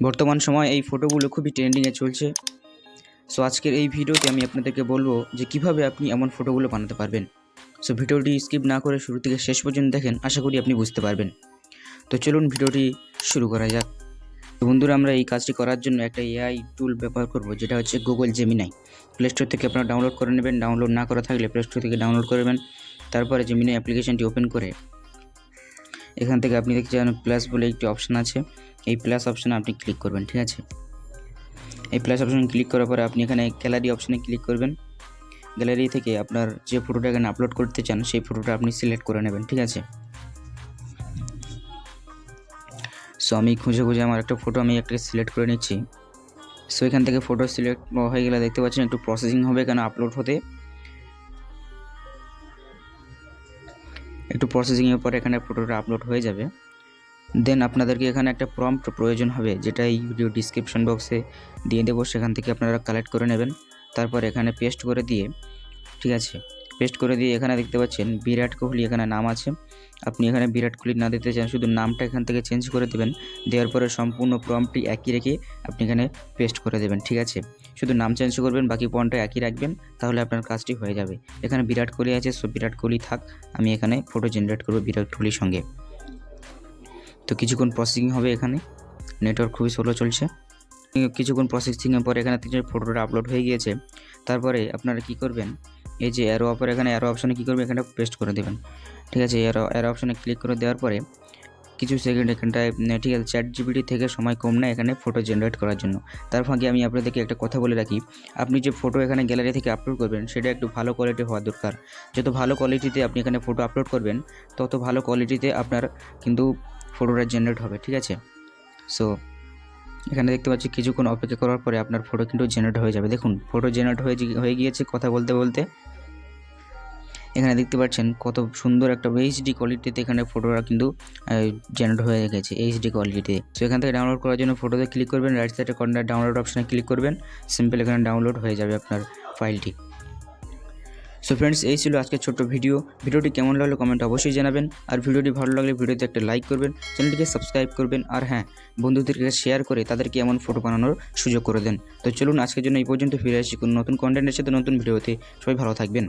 বর্তমান সময়ে এই ফটোগুলো খুবই ট্রেন্ডিংয়ে চলছে। সো আজকের এই ভিডিওতে আমি আপনাদেরকে বলবো যে কিভাবে আপনি এমন ফটোগুলো বানাতে পারবেন। সো ভিডিওটি স্কিপ না করে শুরু থেকে শেষ পর্যন্ত দেখেন, আশা করি আপনি বুঝতে পারবেন। তো চলুন ভিডিওটি শুরু করা যাক। তো বন্ধুরা, আমরা এই কাজটি করার জন্য একটা এআই টুল ব্যবহার করব, যেটা হচ্ছে গুগল জেমিনাই। প্লে স্টোর থেকে আপনারা ডাউনলোড করে নেবেন। ডাউনলোড না করা থাকলে প্লে স্টোর থেকে ডাউনলোড করবেন। তারপরে জেমিনাই অ্যাপ্লিকেশনটি ওপেন করে এখান থেকে আপনি দেখতে চান প্লাস বলে একটি অপশান আছে। এই প্লাস অপশানে আপনি ক্লিক করবেন, ঠিক আছে। এই প্লাস অপশানে ক্লিক করার পরে আপনি এখানে গ্যালারি অপশানে ক্লিক করবেন। গ্যালারি থেকে আপনার যে ফটোটা এখানে আপলোড করতে চান সেই ফটোটা আপনি সিলেক্ট করে নেবেন, ঠিক আছে। সো আমি খুঁজে আমার একটা ফটো আমি একটা সিলেক্ট করে নিচ্ছি। সো এখান থেকে ফটো সিলেক্ট হয়ে গেলে দেখতে পাচ্ছেন একটু প্রসেসিং হবে কেন আপলোড হতে। একটু প্রসেসিংয়ের পরে এখানে ফটোটা আপলোড হয়ে যাবে। দেন আপনাদেরকে এখানে একটা প্রম্পট প্রয়োজন হবে, যেটা এই ভিডিও ডিসক্রিপশন বক্সে দিয়ে দেবো, সেখান থেকে আপনারা কালেক্ট করে নেবেন। তারপর এখানে পেস্ট করে দিয়ে, ঠিক আছে, পেস্ট করে দিয়ে এখানে দেখতে পাচ্ছেন বিরাট কোহলি এখানে নাম আছে। আপনি এখানে বিরাট কোহলি না দিতে চান, শুধু নামটা এখান থেকে চেঞ্জ করে দেবেন। দেওয়ার পরে সম্পূর্ণ প্রম্পটটি একই রেখে আপনি এখানে পেস্ট করে দেবেন, ঠিক আছে। শুধু নাম চেঞ্জ করবেন, বাকি পয়েন্টটা একই রাখবেন, তাহলে আপনার কাজটি হয়ে যাবে। এখানে বিরাট কোহলি আছে, সো বিরাট কোহলি থাক। আমি এখানে ফটো জেনারেট করবো বিরাট কোহলির সঙ্গে। তো কিছুক্ষণ প্রসেসিং হবে, এখানে নেটওয়ার্ক খুবই স্লো চলছে। কিছুক্ষণ প্রসেসিংয়ের পরে এখানে ফটোটা আপলোড হয়ে গিয়েছে। তারপরে আপনারা কি করবেন, এই যে অ্যারো অপর এখানে অ্যারো অপশানে কী করবেন, এখানে পেস্ট করে দেবেন, ঠিক আছে। অ্যারো অপশানে ক্লিক করে দেওয়ার পরে কিছু সেকেন্ড এখানটায়, ঠিক আছে, ChatGPT থেকে সময় কম না এখানে ফটো জেনারেট করার জন্য। তার ফাঁকে আমি আপনাদেরকে একটা কথা বলে রাখি, আপনি যে ফটো এখানে গ্যালারি থেকে আপলোড করবেন সেটা একটু ভালো কোয়ালিটি হওয়া দরকার। যত ভালো কোয়ালিটিতে আপনি এখানে ফটো আপলোড করবেন, তত ভালো কোয়ালিটিতে আপনার কিন্তু ফটোটা জেনারেট হবে, ঠিক আছে। সো এখানে দেখতে পাচ্ছি কিছুক্ষণ অপেক্ষা করার পরে আপনার ফটো কিন্তু জেনারেট হয়ে যাবে। দেখুন ফটো জেনারেট হয়ে গিয়েছে কথা বলতে বলতে। এখানে দেখতে পাচ্ছেন কত সুন্দর একটা এইচডি কোয়ালিটিতে এখানে ফটোটা কিন্তু জেনারেট হয়ে গেছে এইচডি কোয়ালিটিতে। সো এখান থেকে ডাউনলোড করার জন্য ফটোতে ক্লিক করবেন, রাইট সাইডে কর্নার ডাউনলোড অপশানে ক্লিক করবেন, সিম্পল এখানে ডাউনলোড হয়ে যাবে আপনার ফাইলটি। সো ফ্রেন্ডস, এই ছিল আজকের ছোট্ট ভিডিওটি কেমন লাগলো কমেন্টে অবশ্যই জানাবেন। আর ভিডিওটি ভালো লাগলে ভিডিওতে একটা লাইক করবেন, চ্যানেলটিকে সাবস্ক্রাইব করবেন, আর হ্যাঁ, বন্ধুদেরকে শেয়ার করে তাদেরকে এমন ফটো বানানোর সুযোগ করে দেন। তো চলুন আজকের জন্য এই পর্যন্ত, ফিরে আসি কোনো নতুন কন্টেন্টের সাথে নতুন ভিডিওতে। সবাই ভালো থাকবেন।